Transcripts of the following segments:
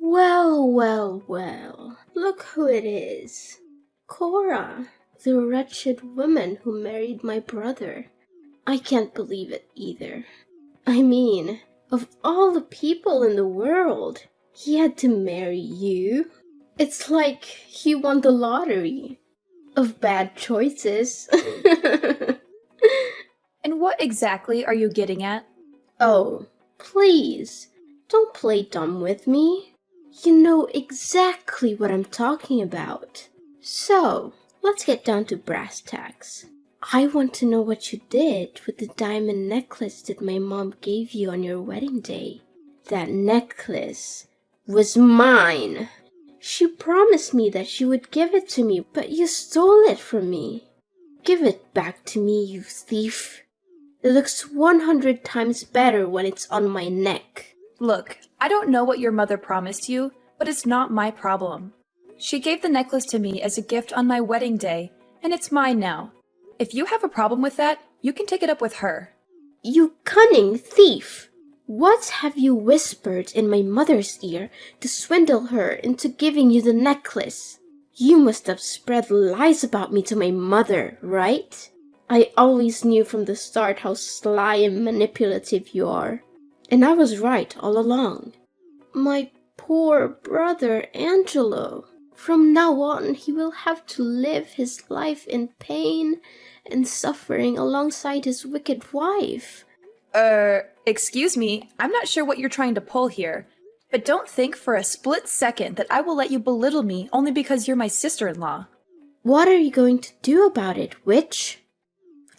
Well, well, well, look who it is. Cora, the wretched woman who married my brother. I can't believe it either. I mean, of all the people in the world, he had to marry you. It's like he won the lottery of bad choices. And what exactly are you getting at? Oh, please, don't play dumb with me. You know exactly what I'm talking about. So, let's get down to brass tacks. I want to know what you did with the diamond necklace that my mom gave you on your wedding day. That necklace was mine. She promised me that she would give it to me, but you stole it from me. Give it back to me, you thief. It looks 100 times better when it's on my neck. Look, I don't know what your mother promised you, but it's not my problem. She gave the necklace to me as a gift on my wedding day, and it's mine now. If you have a problem with that, you can take it up with her. You cunning thief! What have you whispered in my mother's ear to swindle her into giving you the necklace? You must have spread lies about me to my mother, right? I always knew from the start how sly and manipulative you are. And I was right all along. My poor brother Angelo. From now on, he will have to live his life in pain and suffering alongside his wicked wife. Excuse me, I'm not sure what you're trying to pull here, but don't think for a split second that I will let you belittle me only because you're my sister-in-law. What are you going to do about it, witch?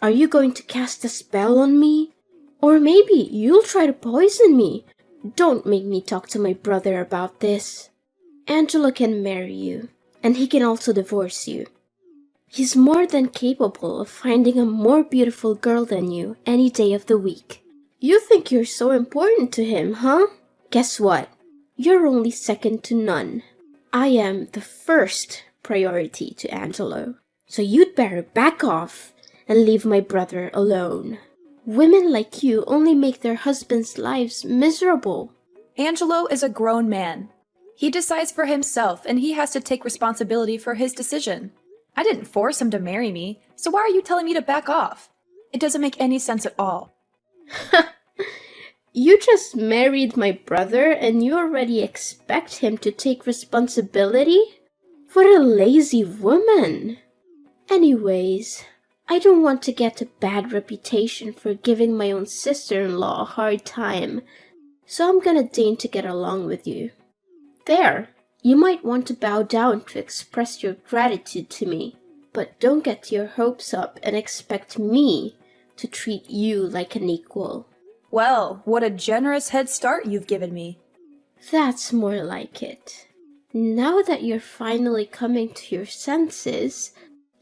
Are you going to cast a spell on me? Or maybe you'll try to poison me. Don't make me talk to my brother about this. Angelo can marry you, and he can also divorce you. He's more than capable of finding a more beautiful girl than you any day of the week. You think you're so important to him, huh? Guess what? You're only second to none. I am the first priority to Angelo, so you'd better back off and leave my brother alone. Women like you only make their husbands' lives miserable. Angelo is a grown man. He decides for himself, and he has to take responsibility for his decision. I didn't force him to marry me, so why are you telling me to back off? It doesn't make any sense at all. You just married my brother and you already expect him to take responsibility? What a lazy woman! Anyways, I don't want to get a bad reputation for giving my own sister-in-law a hard time, so I'm gonna deign to get along with you. There, you might want to bow down to express your gratitude to me, but don't get your hopes up and expect me to treat you like an equal. Well, what a generous head start you've given me. That's more like it. Now that you're finally coming to your senses,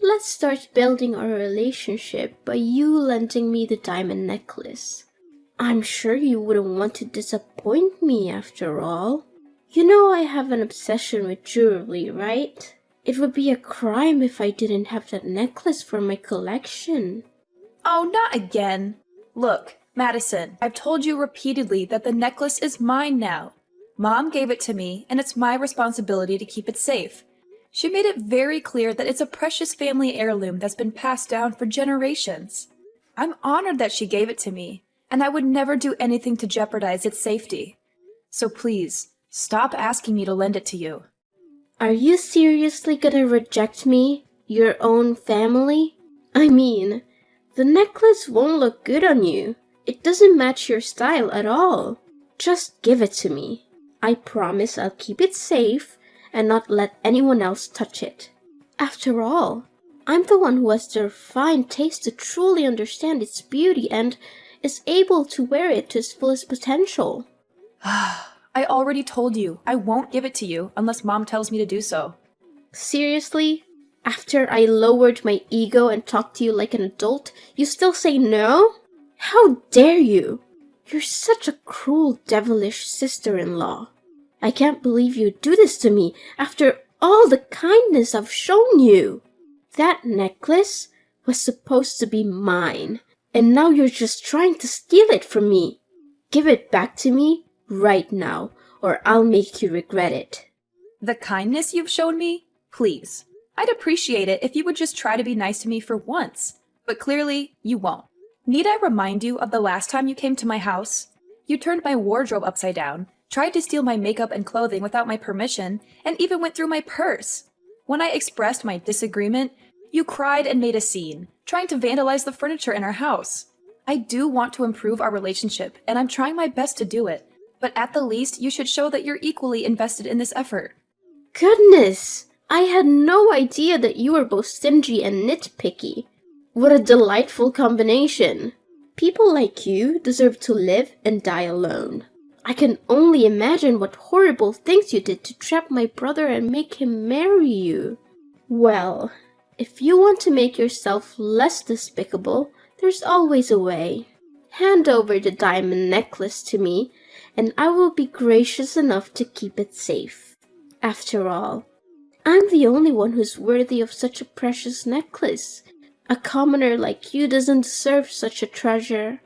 let's start building our relationship by you lending me the diamond necklace. I'm sure you wouldn't want to disappoint me after all. You know I have an obsession with jewelry, right? It would be a crime if I didn't have that necklace for my collection. Oh, not again. Look, Madison, I've told you repeatedly that the necklace is mine now. Mom gave it to me, and it's my responsibility to keep it safe. She made it very clear that it's a precious family heirloom that's been passed down for generations. I'm honored that she gave it to me, and I would never do anything to jeopardize its safety. So please, stop asking me to lend it to you. Are you seriously gonna reject me, your own family? I mean, the necklace won't look good on you. It doesn't match your style at all. Just give it to me. I promise I'll keep it safe and not let anyone else touch it. After all, I'm the one who has the refined taste to truly understand its beauty and is able to wear it to its fullest potential. I already told you I won't give it to you unless Mom tells me to do so. Seriously? After I lowered my ego and talked to you like an adult, you still say no? How dare you? You're such a cruel, devilish sister-in-law. I can't believe you'd do this to me after all the kindness I've shown you. That necklace was supposed to be mine, and now you're just trying to steal it from me. Give it back to me right now, or I'll make you regret it. The kindness you've shown me? Please. I'd appreciate it if you would just try to be nice to me for once. But clearly, you won't. Need I remind you of the last time you came to my house? You turned my wardrobe upside down, tried to steal my makeup and clothing without my permission, and even went through my purse. When I expressed my disagreement, you cried and made a scene, trying to vandalize the furniture in our house. I do want to improve our relationship, and I'm trying my best to do it. But at the least, you should show that you're equally invested in this effort. Goodness! I had no idea that you were both stingy and nitpicky. What a delightful combination. People like you deserve to live and die alone. I can only imagine what horrible things you did to trap my brother and make him marry you. Well, if you want to make yourself less despicable, there's always a way. Hand over the diamond necklace to me, and I will be gracious enough to keep it safe. After all, I'm the only one who's worthy of such a precious necklace. A commoner like you doesn't deserve such a treasure.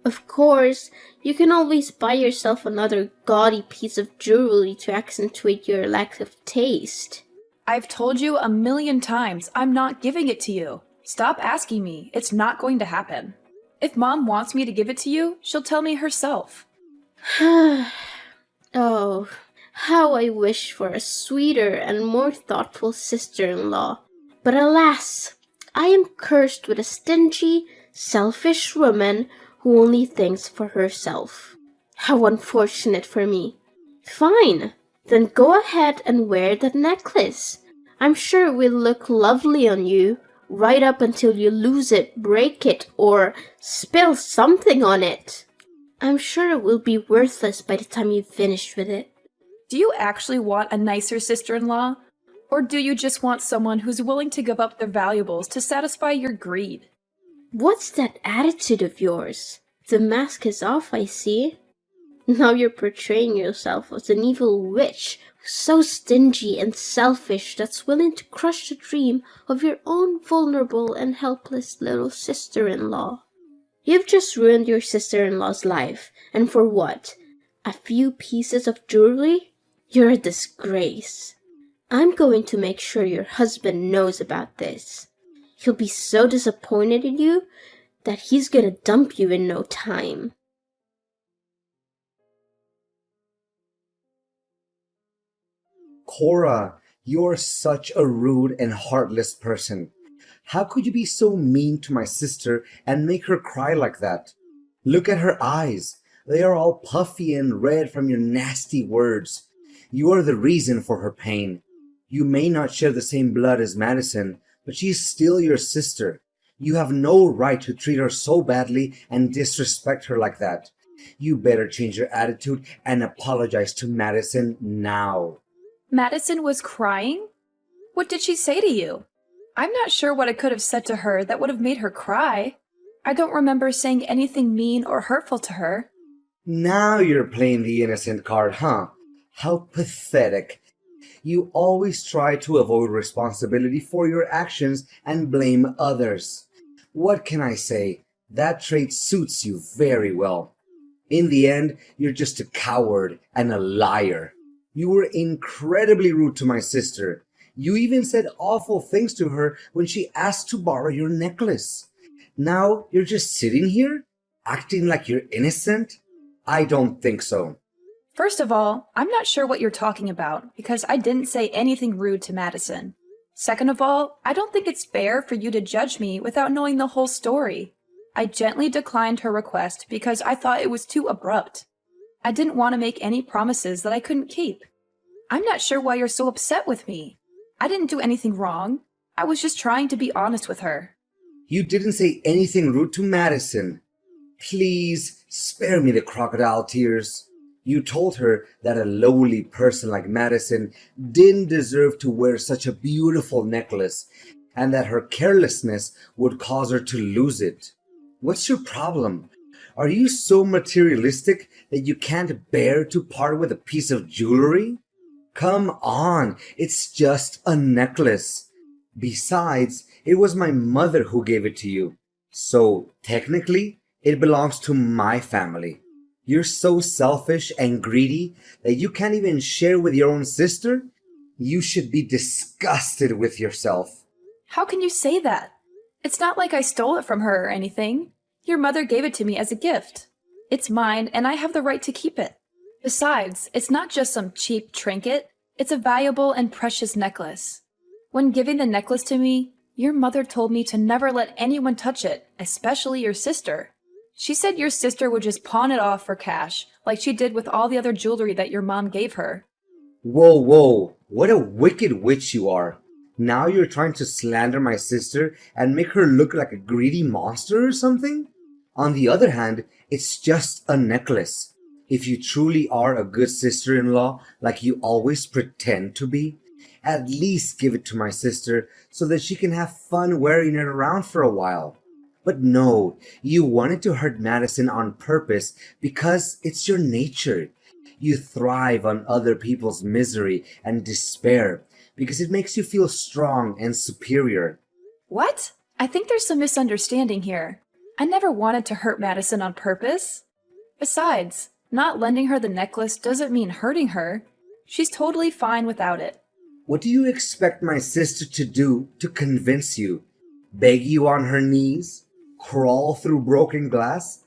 Of course, you can always buy yourself another gaudy piece of jewelry to accentuate your lack of taste. I've told you 1,000,000 times I'm not giving it to you. Stop asking me. It's not going to happen. If Mom wants me to give it to you, she'll tell me herself. Oh, how I wish for a sweeter and more thoughtful sister-in-law. But alas, I am cursed with a stingy, selfish woman who only thinks for herself. How unfortunate for me. Fine, then go ahead and wear that necklace. I'm sure it will look lovely on you, right up until you lose it, break it, or spill something on it. I'm sure it will be worthless by the time you've finished with it. Do you actually want a nicer sister-in-law? Or do you just want someone who's willing to give up their valuables to satisfy your greed? What's that attitude of yours? The mask is off, I see. Now you're portraying yourself as an evil witch who's so stingy and selfish that's willing to crush the dream of your own vulnerable and helpless little sister-in-law. You've just ruined your sister-in-law's life, and for what? A few pieces of jewelry? You're a disgrace. I'm going to make sure your husband knows about this. He'll be so disappointed in you that he's gonna dump you in no time. Cora, you're such a rude and heartless person. How could you be so mean to my sister and make her cry like that? Look at her eyes. They are all puffy and red from your nasty words. You are the reason for her pain. You may not share the same blood as Madison, but she is still your sister. You have no right to treat her so badly and disrespect her like that. You better change your attitude and apologize to Madison now. Madison was crying? What did she say to you? I'm not sure what I could have said to her that would have made her cry. I don't remember saying anything mean or hurtful to her. Now you're playing the innocent card, huh? How pathetic. You always try to avoid responsibility for your actions and blame others. What can I say? That trait suits you very well. In the end, you're just a coward and a liar. You were incredibly rude to my sister. You even said awful things to her when she asked to borrow your necklace. Now you're just sitting here, acting like you're innocent? I don't think so. First of all, I'm not sure what you're talking about because I didn't say anything rude to Madison. Second of all, I don't think it's fair for you to judge me without knowing the whole story. I gently declined her request because I thought it was too abrupt. I didn't want to make any promises that I couldn't keep. I'm not sure why you're so upset with me. I didn't do anything wrong. I was just trying to be honest with her. You didn't say anything rude to Madison. Please spare me the crocodile tears. You told her that a lowly person like Madison didn't deserve to wear such a beautiful necklace and that her carelessness would cause her to lose it. What's your problem? Are you so materialistic that you can't bear to part with a piece of jewelry? Come on, it's just a necklace. Besides, it was my mother who gave it to you. So, technically, it belongs to my family. You're so selfish and greedy that you can't even share with your own sister? You should be disgusted with yourself. How can you say that? It's not like I stole it from her or anything. Your mother gave it to me as a gift. It's mine, and I have the right to keep it. Besides, it's not just some cheap trinket. It's a valuable and precious necklace. When giving the necklace to me, your mother told me to never let anyone touch it, especially your sister. She said your sister would just pawn it off for cash, like she did with all the other jewelry that your mom gave her. Whoa, whoa, what a wicked witch you are. Now you're trying to slander my sister and make her look like a greedy monster or something? On the other hand, it's just a necklace. If you truly are a good sister-in-law, like you always pretend to be, at least give it to my sister so that she can have fun wearing it around for a while. But no, you wanted to hurt Madison on purpose because it's your nature. You thrive on other people's misery and despair because it makes you feel strong and superior. What? I think there's some misunderstanding here. I never wanted to hurt Madison on purpose. Besides, not lending her the necklace doesn't mean hurting her. She's totally fine without it. What do you expect my sister to do to convince you? Beg you on her knees? Crawl through broken glass?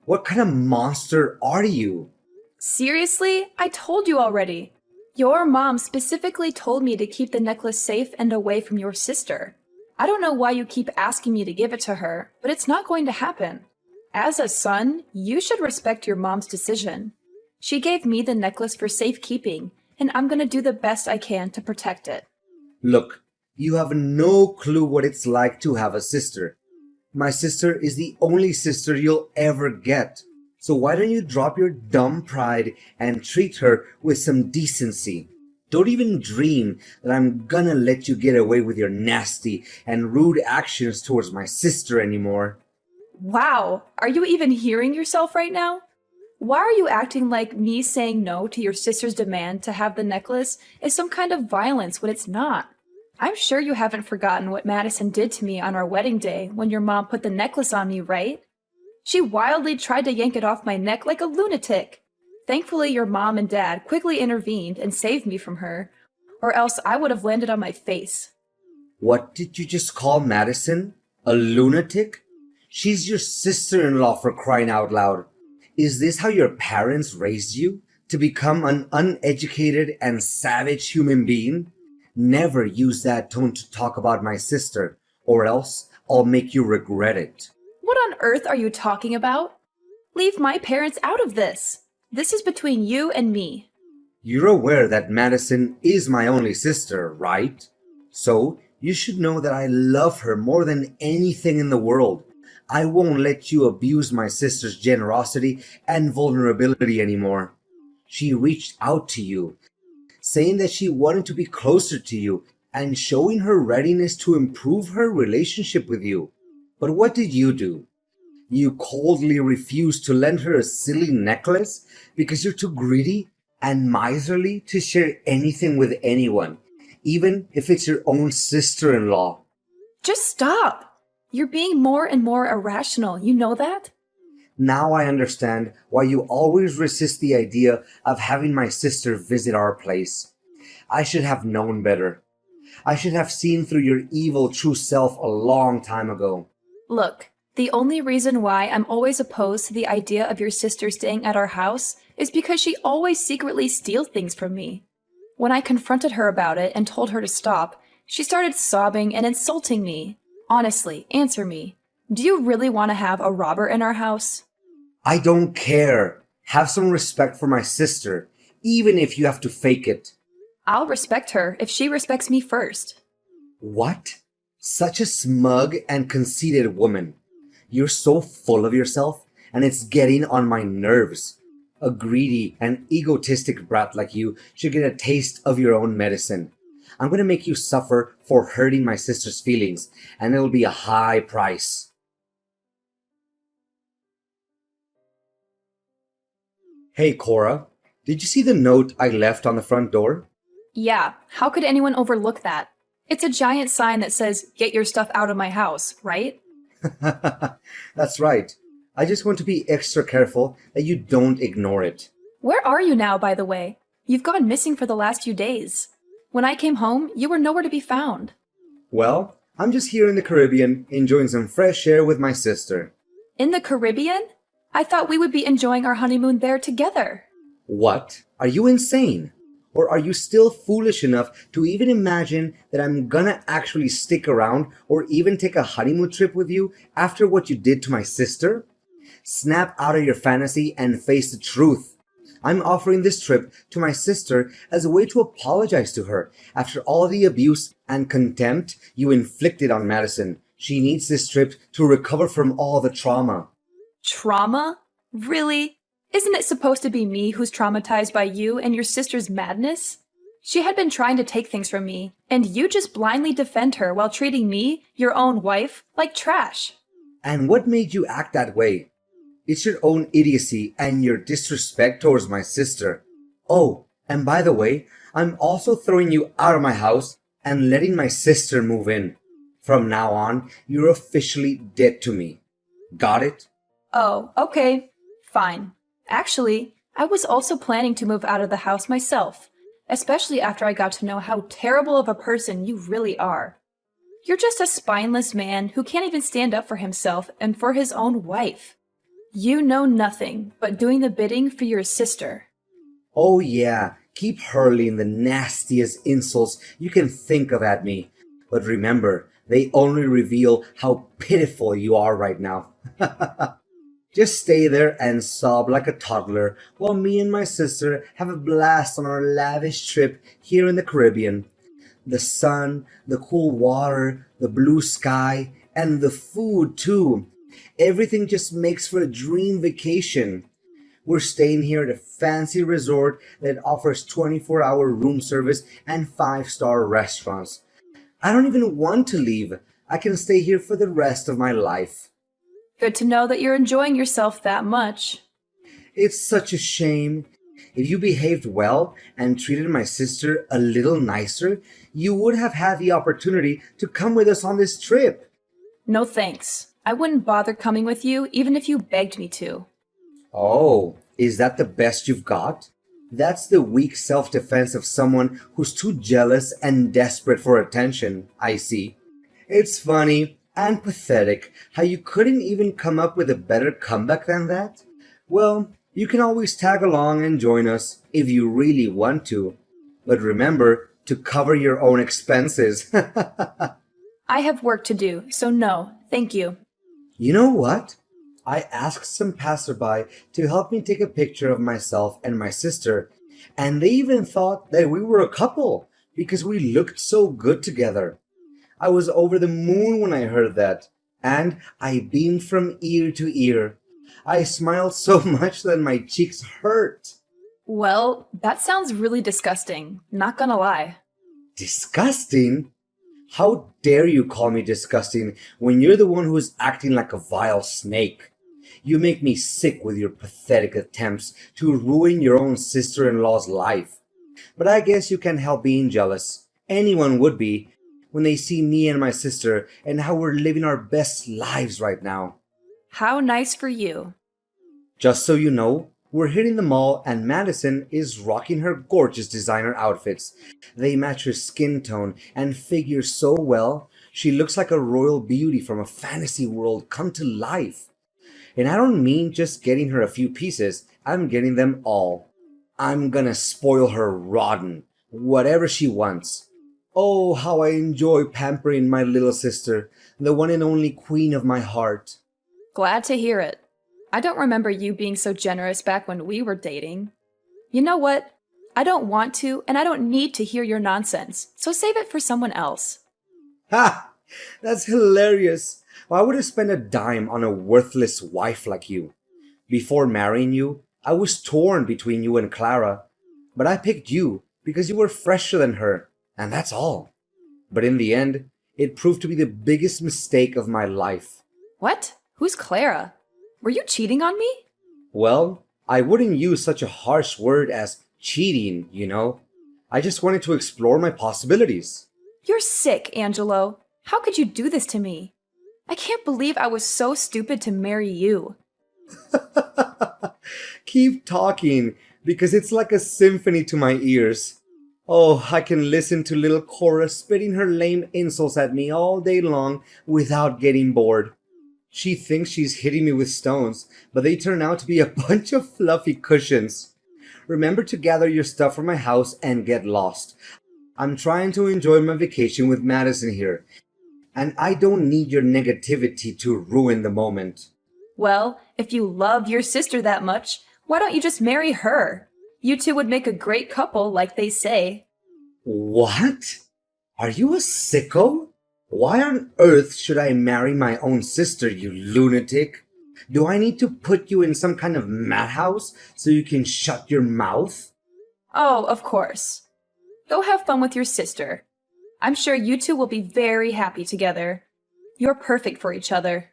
What kind of monster are you? Seriously? I told you already. Your mom specifically told me to keep the necklace safe and away from your sister. I don't know why you keep asking me to give it to her, but it's not going to happen. As a son, you should respect your mom's decision. She gave me the necklace for safekeeping, and I'm going to do the best I can to protect it. Look, you have no clue what it's like to have a sister. My sister is the only sister you'll ever get. So why don't you drop your dumb pride and treat her with some decency? Don't even dream that I'm gonna let you get away with your nasty and rude actions towards my sister anymore. Wow, are you even hearing yourself right now? Why are you acting like me saying no to your sister's demand to have the necklace is some kind of violence when it's not? I'm sure you haven't forgotten what Madison did to me on our wedding day when your mom put the necklace on me, right? She wildly tried to yank it off my neck like a lunatic. Thankfully, your mom and dad quickly intervened and saved me from her, or else I would have landed on my face. What did you just call Madison? A lunatic? She's your sister-in-law, for crying out loud. Is this how your parents raised you? To become an uneducated and savage human being? Never use that tone to talk about my sister, or else I'll make you regret it. What on earth are you talking about? Leave my parents out of this. This is between you and me. You're aware that Madison is my only sister, right? So you should know that I love her more than anything in the world. I won't let you abuse my sister's generosity and vulnerability anymore. She reached out to you, saying that she wanted to be closer to you and showing her readiness to improve her relationship with you. But what did you do? You coldly refused to lend her a silly necklace because you're too greedy and miserly to share anything with anyone, even if it's your own sister-in-law. Just stop! You're being more and more irrational, you know that? Now I understand why you always resist the idea of having my sister visit our place. I should have known better. I should have seen through your evil true self a long time ago. Look, the only reason why I'm always opposed to the idea of your sister staying at our house is because she always secretly steals things from me. When I confronted her about it and told her to stop, she started sobbing and insulting me. Honestly, answer me. Do you really want to have a robber in our house? I don't care. Have some respect for my sister, even if you have to fake it. I'll respect her if she respects me first. What? Such a smug and conceited woman. You're so full of yourself, and it's getting on my nerves. A greedy and egotistic brat like you should get a taste of your own medicine. I'm going to make you suffer for hurting my sister's feelings, and it'll be a high price. Hey, Cora, did you see the note I left on the front door? Yeah, how could anyone overlook that? It's a giant sign that says, "Get your stuff out of my house," right? That's right. I just want to be extra careful that you don't ignore it. Where are you now, by the way? You've gone missing for the last few days. When I came home, you were nowhere to be found. Well, I'm just here in the Caribbean enjoying some fresh air with my sister. In the Caribbean? I thought we would be enjoying our honeymoon there together. What? Are you insane? Or are you still foolish enough to even imagine that I'm gonna actually stick around or even take a honeymoon trip with you after what you did to my sister? Snap out of your fantasy and face the truth. I'm offering this trip to my sister as a way to apologize to her after all the abuse and contempt you inflicted on Madison. She needs this trip to recover from all the trauma. Trauma? Really? Isn't it supposed to be me who's traumatized by you and your sister's madness? She had been trying to take things from me, and you just blindly defend her while treating me, your own wife, like trash. And what made you act that way? It's your own idiocy and your disrespect towards my sister. Oh, and by the way, I'm also throwing you out of my house and letting my sister move in. From now on, you're officially dead to me. Got it? Oh, okay. Fine. Actually, I was also planning to move out of the house myself, especially after I got to know how terrible of a person you really are. You're just a spineless man who can't even stand up for himself and for his own wife. You know nothing but doing the bidding for your sister. Oh yeah, keep hurling the nastiest insults you can think of at me. But remember, they only reveal how pitiful you are right now. Just stay there and sob like a toddler while me and my sister have a blast on our lavish trip here in the Caribbean. The sun, the cool water, the blue sky, and the food too. Everything just makes for a dream vacation. We're staying here at a fancy resort that offers 24-hour room service and 5-star restaurants. I don't even want to leave. I can stay here for the rest of my life. Good to know that you're enjoying yourself that much. It's such a shame. If you behaved well and treated my sister a little nicer, you would have had the opportunity to come with us on this trip. No thanks. I wouldn't bother coming with you even if you begged me to. Oh, is that the best you've got? That's the weak self-defense of someone who's too jealous and desperate for attention, I see. It's funny and pathetic how you couldn't even come up with a better comeback than that. Well, you can always tag along and join us if you really want to. But remember to cover your own expenses. I have work to do, so no, thank you. You know what? I asked some passerby to help me take a picture of myself and my sister, and they even thought that we were a couple because we looked so good together. I was over the moon when I heard that, and I beamed from ear to ear. I smiled so much that my cheeks hurt. Well, that sounds really disgusting, not gonna lie. Disgusting? How dare you call me disgusting when you're the one who's acting like a vile snake? You make me sick with your pathetic attempts to ruin your own sister-in-law's life. But I guess you can't help being jealous. Anyone would be when they see me and my sister and how we're living our best lives right now. How nice for you. Just so you know, we're hitting the mall and Madison is rocking her gorgeous designer outfits. They match her skin tone and figure so well, she looks like a royal beauty from a fantasy world come to life. And I don't mean just getting her a few pieces, I'm getting them all. I'm gonna spoil her rotten, whatever she wants. Oh, how I enjoy pampering my little sister, the one and only queen of my heart. Glad to hear it. I don't remember you being so generous back when we were dating. You know what? I don't want to, and I don't need to hear your nonsense, so save it for someone else. Ha! That's hilarious. Why would I spend a dime on a worthless wife like you? Before marrying you, I was torn between you and Clara, but I picked you because you were fresher than her, and that's all. But in the end, it proved to be the biggest mistake of my life. What? Who's Clara? Were you cheating on me? Well, I wouldn't use such a harsh word as cheating, you know. I just wanted to explore my possibilities. You're sick, Angelo. How could you do this to me? I can't believe I was so stupid to marry you. Keep talking, because it's like a symphony to my ears. Oh, I can listen to little Cora spitting her lame insults at me all day long without getting bored. She thinks she's hitting me with stones, but they turn out to be a bunch of fluffy cushions. Remember to gather your stuff from my house and get lost. I'm trying to enjoy my vacation with Madison here, and I don't need your negativity to ruin the moment. Well, if you love your sister that much, why don't you just marry her? You two would make a great couple, like they say. What? Are you a sicko? Why on earth should I marry my own sister, you lunatic? Do I need to put you in some kind of madhouse so you can shut your mouth? Oh, of course. Go have fun with your sister. I'm sure you two will be very happy together. You're perfect for each other.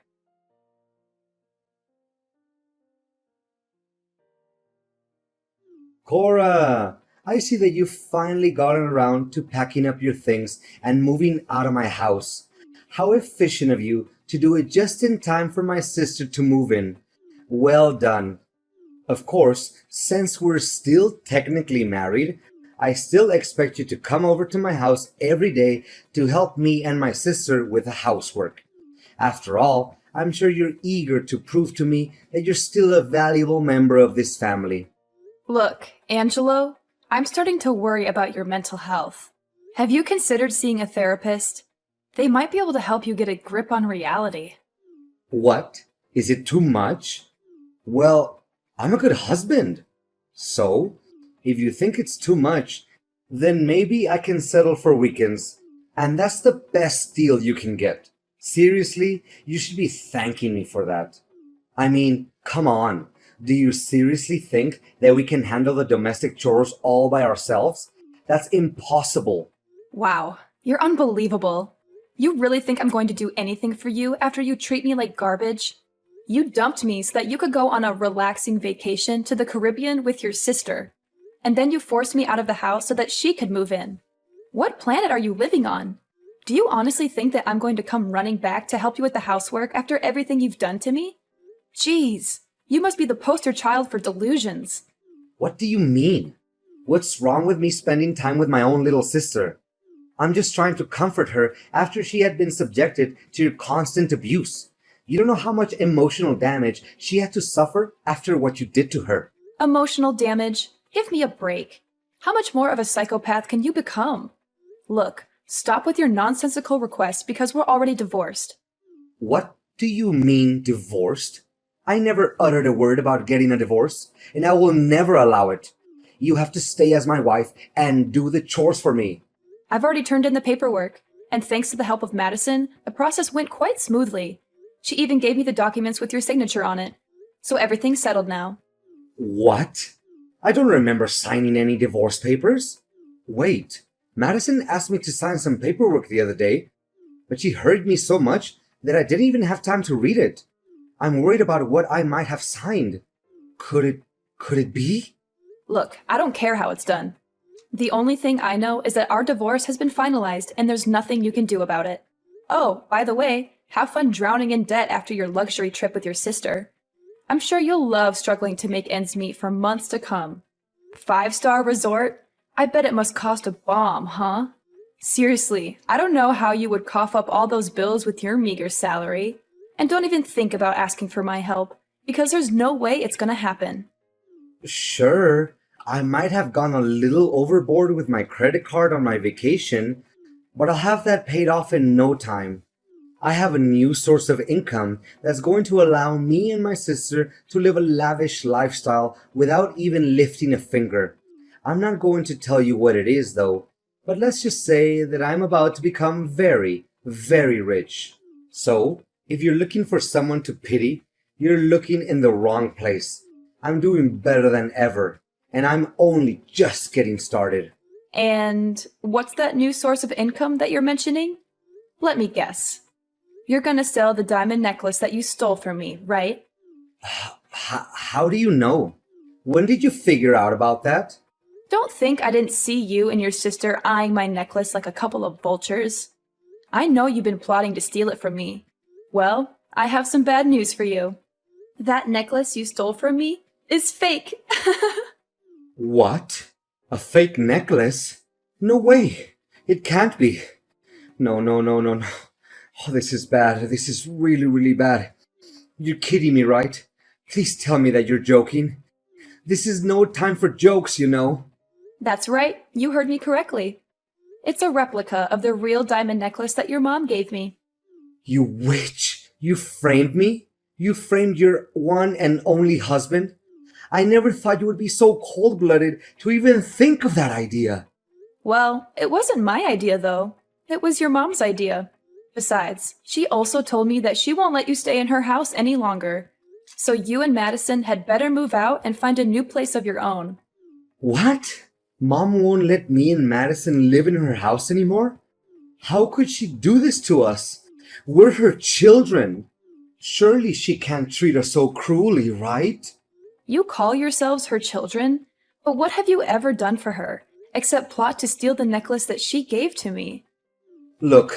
Cora, I see that you've finally gotten around to packing up your things and moving out of my house. How efficient of you to do it just in time for my sister to move in. Well done. Of course, since we're still technically married, I still expect you to come over to my house every day to help me and my sister with the housework. After all, I'm sure you're eager to prove to me that you're still a valuable member of this family. Look, Angelo, I'm starting to worry about your mental health. Have you considered seeing a therapist? They might be able to help you get a grip on reality. What? Is it too much? Well, I'm a good husband. So, if you think it's too much, then maybe I can settle for weekends. And that's the best deal you can get. Seriously, you should be thanking me for that. I mean, come on. Do you seriously think that we can handle the domestic chores all by ourselves? That's impossible. Wow, you're unbelievable. You really think I'm going to do anything for you after you treat me like garbage? You dumped me so that you could go on a relaxing vacation to the Caribbean with your sister. And then you forced me out of the house so that she could move in. What planet are you living on? Do you honestly think that I'm going to come running back to help you with the housework after everything you've done to me? Jeez, you must be the poster child for delusions. What do you mean? What's wrong with me spending time with my own little sister? I'm just trying to comfort her after she had been subjected to your constant abuse. You don't know how much emotional damage she had to suffer after what you did to her. Emotional damage? Give me a break. How much more of a psychopath can you become? Look, stop with your nonsensical requests because we're already divorced. What do you mean divorced? I never uttered a word about getting a divorce, and I will never allow it. You have to stay as my wife and do the chores for me. I've already turned in the paperwork, and thanks to the help of Madison, the process went quite smoothly. She even gave me the documents with your signature on it. So everything's settled now. What? I don't remember signing any divorce papers. Wait, Madison asked me to sign some paperwork the other day, but she hurried me so much that I didn't even have time to read it. I'm worried about what I might have signed. Could it be? Look, I don't care how it's done. The only thing I know is that our divorce has been finalized and there's nothing you can do about it. Oh, by the way, have fun drowning in debt after your luxury trip with your sister. I'm sure you'll love struggling to make ends meet for months to come. 5-star resort? I bet it must cost a bomb, huh? Seriously, I don't know how you would cough up all those bills with your meager salary. And don't even think about asking for my help, because there's no way it's gonna happen. Sure, I might have gone a little overboard with my credit card on my vacation, but I'll have that paid off in no time. I have a new source of income that's going to allow me and my sister to live a lavish lifestyle without even lifting a finger. I'm not going to tell you what it is, though, but let's just say that I'm about to become very, very rich. So, if you're looking for someone to pity, you're looking in the wrong place. I'm doing better than ever, and I'm only just getting started. And what's that new source of income that you're mentioning? Let me guess. You're gonna sell the diamond necklace that you stole from me, right? How do you know? When did you figure out about that? Don't think I didn't see you and your sister eyeing my necklace like a couple of vultures. I know you've been plotting to steal it from me. Well, I have some bad news for you. That necklace you stole from me is fake. What? A fake necklace? No way. It can't be. No, no, no, no, no. Oh, this is bad. This is really, really bad. You're kidding me, right? Please tell me that you're joking. This is no time for jokes, you know. That's right, you heard me correctly. It's a replica of the real diamond necklace that your mom gave me. You witch! You framed me? You framed your one and only husband? I never thought you would be so cold-blooded to even think of that idea. Well, it wasn't my idea, though. It was your mom's idea. Besides, she also told me that she won't let you stay in her house any longer. So you and Madison had better move out and find a new place of your own. What? Mom won't let me and Madison live in her house anymore? How could she do this to us? We're her children. Surely she can't treat us so cruelly, right? You call yourselves her children, but what have you ever done for her, except plot to steal the necklace that she gave to me? Look,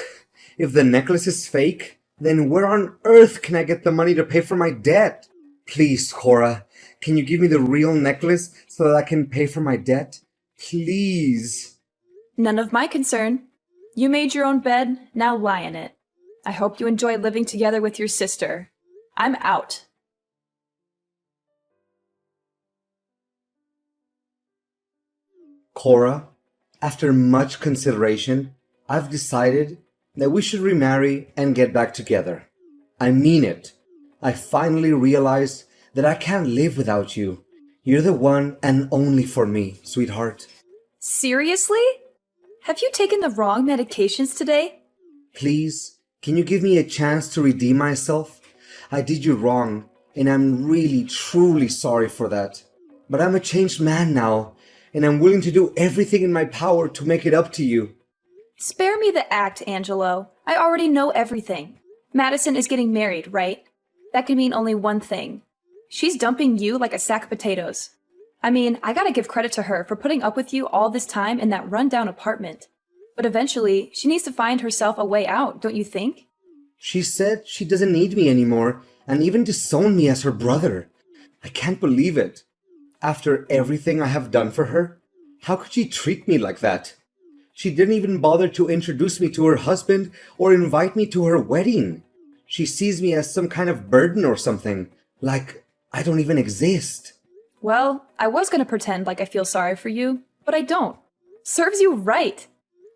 if the necklace is fake, then where on earth can I get the money to pay for my debt? Please, Cora, can you give me the real necklace so that I can pay for my debt? Please. None of my concern. You made your own bed, now lie in it. I hope you enjoy living together with your sister. I'm out. Cora, after much consideration, I've decided that we should remarry and get back together. I mean it. I finally realized that I can't live without you. You're the one and only for me, sweetheart. Seriously? Have you taken the wrong medications today? Please, can you give me a chance to redeem myself? I did you wrong, and I'm really, truly sorry for that. But I'm a changed man now, and I'm willing to do everything in my power to make it up to you. Spare me the act, Angelo. I already know everything. Madison is getting married, right? That can mean only one thing. She's dumping you like a sack of potatoes. I mean, I gotta give credit to her for putting up with you all this time in that rundown apartment. But eventually, she needs to find herself a way out, don't you think? She said she doesn't need me anymore, and even disowned me as her brother. I can't believe it. After everything I have done for her, how could she treat me like that? She didn't even bother to introduce me to her husband or invite me to her wedding. She sees me as some kind of burden or something, like I don't even exist. Well, I was gonna pretend like I feel sorry for you, but I don't. Serves you right.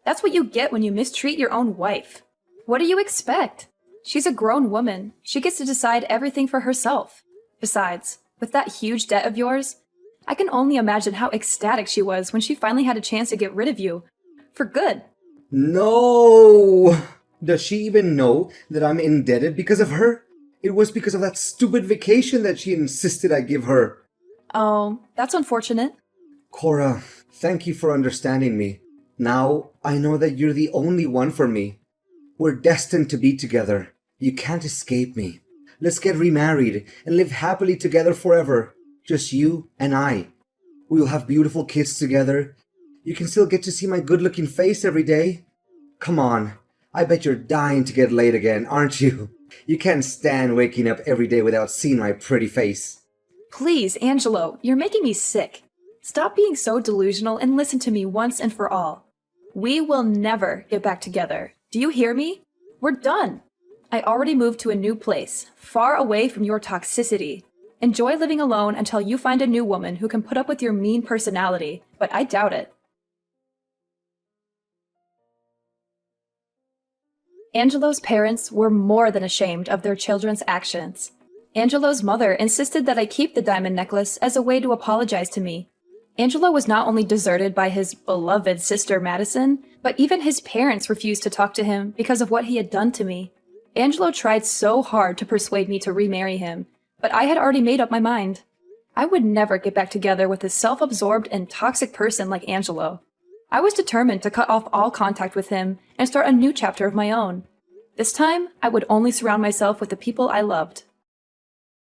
That's what you get when you mistreat your own wife. What do you expect? She's a grown woman. She gets to decide everything for herself. Besides, with that huge debt of yours, I can only imagine how ecstatic she was when she finally had a chance to get rid of you. For good. No! Does she even know that I'm indebted because of her? It was because of that stupid vacation that she insisted I give her. Oh, that's unfortunate. Cora, thank you for understanding me. Now I know that you're the only one for me. We're destined to be together. You can't escape me. Let's get remarried and live happily together forever. Just you and I. We'll have beautiful kids together. You can still get to see my good-looking face every day. Come on. I bet you're dying to get laid again, aren't you? You can't stand waking up every day without seeing my pretty face. Please, Angelo, you're making me sick. Stop being so delusional and listen to me once and for all. We will never get back together. Do you hear me? We're done. I already moved to a new place, far away from your toxicity. Enjoy living alone until you find a new woman who can put up with your mean personality, but I doubt it. Angelo's parents were more than ashamed of their children's actions. Angelo's mother insisted that I keep the diamond necklace as a way to apologize to me. Angelo was not only deserted by his beloved sister Madison, but even his parents refused to talk to him because of what he had done to me. Angelo tried so hard to persuade me to remarry him, but I had already made up my mind. I would never get back together with a self-absorbed and toxic person like Angelo. I was determined to cut off all contact with him and start a new chapter of my own. This time, I would only surround myself with the people I loved.